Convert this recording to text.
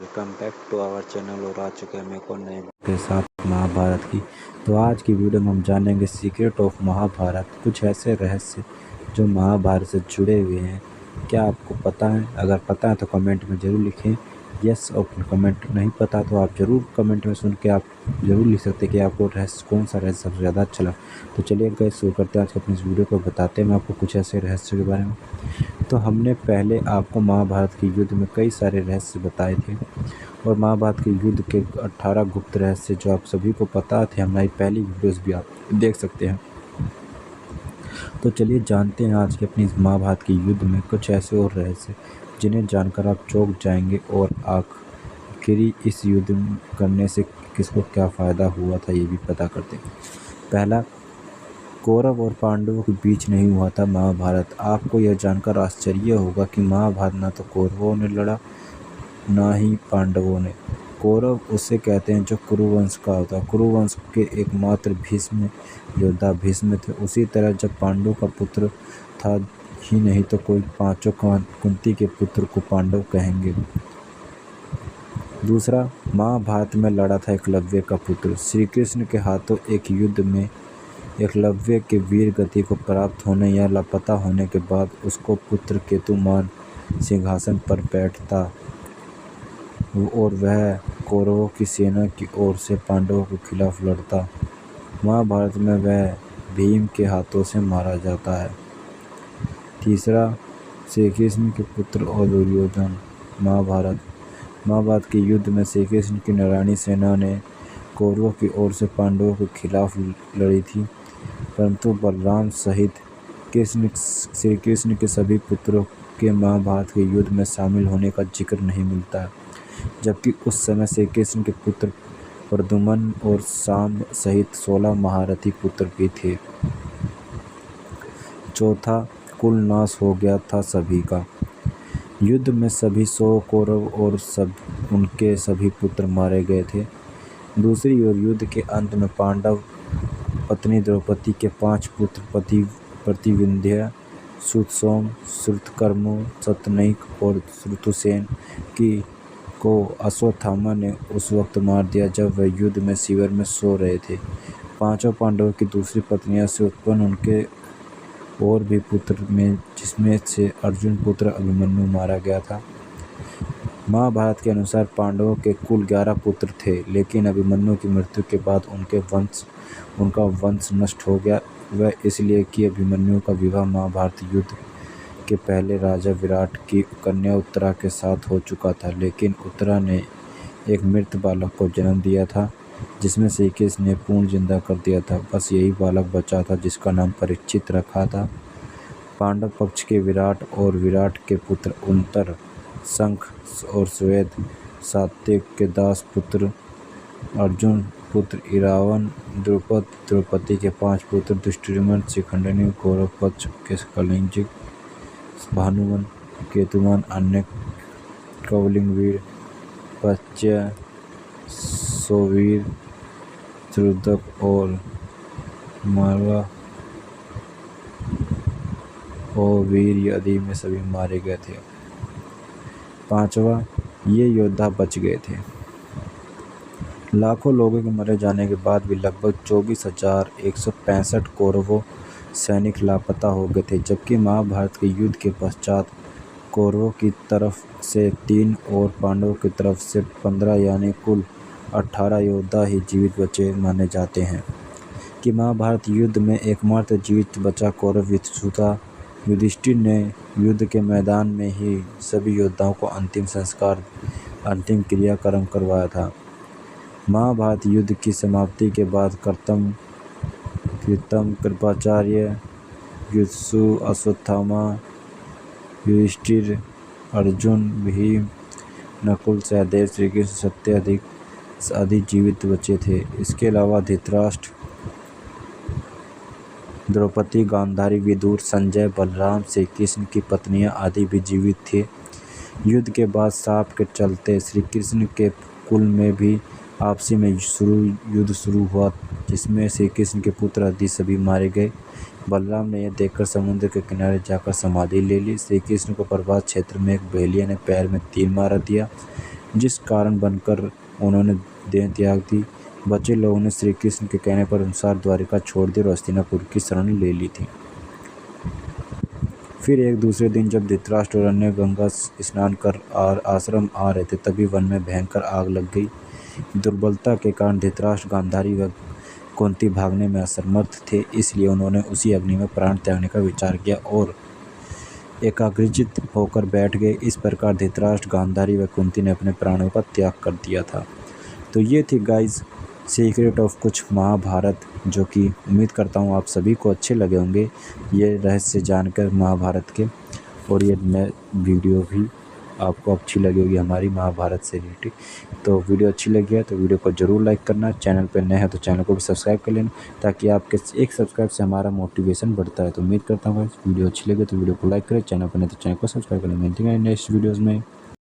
Welcome back to our channel. और आ चुके हैं हम एक और नए के साथ महाभारत की। तो आज की वीडियो में हम जानेंगे सीक्रेट ऑफ महाभारत, कुछ ऐसे रहस्य जो महाभारत से जुड़े हुए हैं। क्या आपको पता है? अगर पता है तो कमेंट में ज़रूर लिखें यस, और कमेंट नहीं पता तो आप ज़रूर कमेंट में सुन के आप ज़रूर लिख सकते हैं कि आपको रहस्य कौन सा रहस्य सबसे ज़्यादा अच्छा लगा। तो चलिए गाइस शुरू करते हैं आज के अपनी इस वीडियो को। बताते हैं मैं आपको कुछ ऐसे रहस्य के बारे में। तो हमने पहले आपको महाभारत के युद्ध में कई सारे रहस्य बताए थे, और महाभारत के युद्ध के 18 गुप्त रहस्य जो आप सभी को पता थे, हमारी पहली वीडियोस भी आप देख सकते हैं। तो चलिए जानते हैं आज के अपनी इस महाभारत के युद्ध में कुछ ऐसे और रहस्य जिन्हें जानकर आप चौंक जाएंगे, और आखिरी इस युद्ध करने से किसको क्या फ़ायदा हुआ था ये भी पता करते हैं। पहला, कौरव और पांडवों के बीच नहीं हुआ था महाभारत। आपको यह जानकर आश्चर्य होगा कि महाभारत ना तो कौरवों ने लड़ा ना ही पांडवों ने। कौरव उसे कहते हैं जो कुरुवंश का होता है। कुरुवंश के एकमात्र भीष्म योद्धा भीष्म थे। उसी तरह जब पांडु का पुत्र था ही नहीं तो कोई पांचों कुंती के पुत्र को पांडव कहेंगे। दूसरा, महाभारत में लड़ा था एकलव्य का पुत्र। श्री कृष्ण के हाथों एक युद्ध में एकलव्य के वीर गति को प्राप्त होने या लापता होने के बाद उसको पुत्र केतुमान सिंहासन पर बैठता और वह कौरवों की सेना की ओर से पांडवों के खिलाफ लड़ता। महाभारत में वह भीम के हाथों से मारा जाता है। तीसरा, श्री कृष्ण के पुत्र और दुर्योधन। महाभारत के युद्ध में श्री कृष्ण की नारायणी सेना ने कौरवों की ओर से पांडवों के खिलाफ लड़ी थी, परंतु बलराम सहित श्री कृष्ण के सभी पुत्रों के महाभारत के युद्ध में शामिल होने का जिक्र नहीं मिलता, जबकि उस समय श्री कृष्ण के पुत्र प्रद्युम्न और सांब सहित 16 महारथी पुत्र भी थे। चौथा, कुल नाश हो गया था सभी का। युद्ध में सभी 100 कौरव और उनके सभी पुत्र मारे गए थे। दूसरी ओर युद्ध के अंत में पांडव पत्नी द्रौपदी के 5 पुत्र प्रतिविंध्य, सुतसोम, श्रुतकर्मो, शतनयिक और श्रुतसेन को अश्वत्थामा ने उस वक्त मार दिया जब वह युद्ध में शिविर में सो रहे थे। 5 पांडवों की दूसरी पत्नियों से उत्पन्न उनके और भी पुत्र में जिसमें से अर्जुन पुत्र अभिमन्यु मारा गया था। महाभारत के अनुसार पांडवों के कुल 11 पुत्र थे, लेकिन अभिमन्यु की मृत्यु के बाद उनका वंश नष्ट हो गया। वह इसलिए कि अभिमन्यु का विवाह महाभारत युद्ध के पहले राजा विराट की कन्या उत्तरा के साथ हो चुका था, लेकिन उत्तरा ने एक मृत बालक को जन्म दिया था जिसमें श्री कृष्ण ने पूर्ण जिंदा कर दिया था। बस यही बालक बचा था जिसका नाम परीक्षित रखा था। पांडव पक्ष के विराट और विराट के पुत्र उन्तर, शंख और श्वेत, सात्विक के दास पुत्र अर्जुन पुत्र इरावन, द्रौपदी के 5 पुत्र दुष्टद्युम्न, शिखंडी, कौरव पक्ष के कलिंग, भानुमन, केतुमान, अन्य कौलिंग वीर, पच्य, सोवीर, त्रुदक और मालवा और वीर आदि में सभी मारे गए थे। 5वां, ये योद्धा बच गए थे। लाखों लोगों के मरे जाने के बाद भी लगभग 24,165 कौरवों सैनिक लापता हो गए थे, जबकि महाभारत के युद्ध के पश्चात कौरवों की तरफ से 3 और पांडवों की तरफ से 15 यानी कुल 18 योद्धा ही जीवित बचे माने जाते हैं। कि महाभारत युद्ध में एकमात्र जीवित बचा कौरव युधिष्ठिर ने युद्ध के मैदान में ही सभी योद्धाओं को अंतिम संस्कार, अंतिम क्रियाक्रम करवाया था। महाभारत युद्ध की समाप्ति के बाद कृतम, कृपाचार्य, युत्सु, अश्वत्थामा, युधिष्ठिर, अर्जुन, भीम, नकुल, सहदेव, श्रीकृष्ण, सत्य आदि जीवित बचे थे। इसके अलावा धृतराष्ट्र, द्रौपदी, गांधारी, विदुर, संजय, बलराम, श्री कृष्ण की पत्नियां आदि भी जीवित थे। युद्ध के बाद शाप के चलते श्री कृष्ण के कुल में भी आपसी में युद्ध शुरू हुआ, जिसमें श्री कृष्ण के पुत्र आदि सभी मारे गए। बलराम ने यह देखकर समुद्र के किनारे जाकर समाधि ले ली। श्री कृष्ण को प्रभास क्षेत्र में एक बहेलिया ने पैर में तीर मार दिया। जिस कारण बनकर उन्होंने देह त्याग दी। बचे लोगों ने श्री कृष्ण के कहने पर अनुसार द्वारिका छोड़ दी और हस्तिनापुर की शरण ले ली थी। फिर एक दूसरे दिन जब धृतराष्ट्र और अन्य गंगा स्नान कर आश्रम आ रहे थे, तभी वन में भयंकर आग लग गई। दुर्बलता के कारण धृतराष्ट्र, गांधारी व कुंती भागने में असमर्थ थे, इसलिए उन्होंने उसी अग्नि में प्राण त्यागने का विचार किया और एकाग्रचित्त होकर बैठ गए। इस प्रकार धृतराष्ट्र, गांधारी व कुंती ने अपने प्राणों का त्याग कर दिया था। तो ये थी गाइज सीक्रेट ऑफ कुछ महाभारत, जो कि उम्मीद करता हूँ आप सभी को अच्छे लगे होंगे ये रहस्य जानकर महाभारत के, और ये नए वीडियो भी आपको अच्छी लगी होगी हमारी महाभारत से रिलेटेड। तो वीडियो अच्छी लगी है तो वीडियो को ज़रूर लाइक करना, चैनल पर नए हैं तो चैनल को भी सब्सक्राइब कर लेना, ताकि आपके एक सब्सक्राइब से हमारा मोटिवेशन बढ़ता है। तो उम्मीद करता हूँ वीडियो अच्छी लगे तो वीडियो को लाइक करें, चैनल पर नहीं तो चैनल को सब्सक्राइब करें। मिलते हैं नेक्स्ट वीडियोज़ में।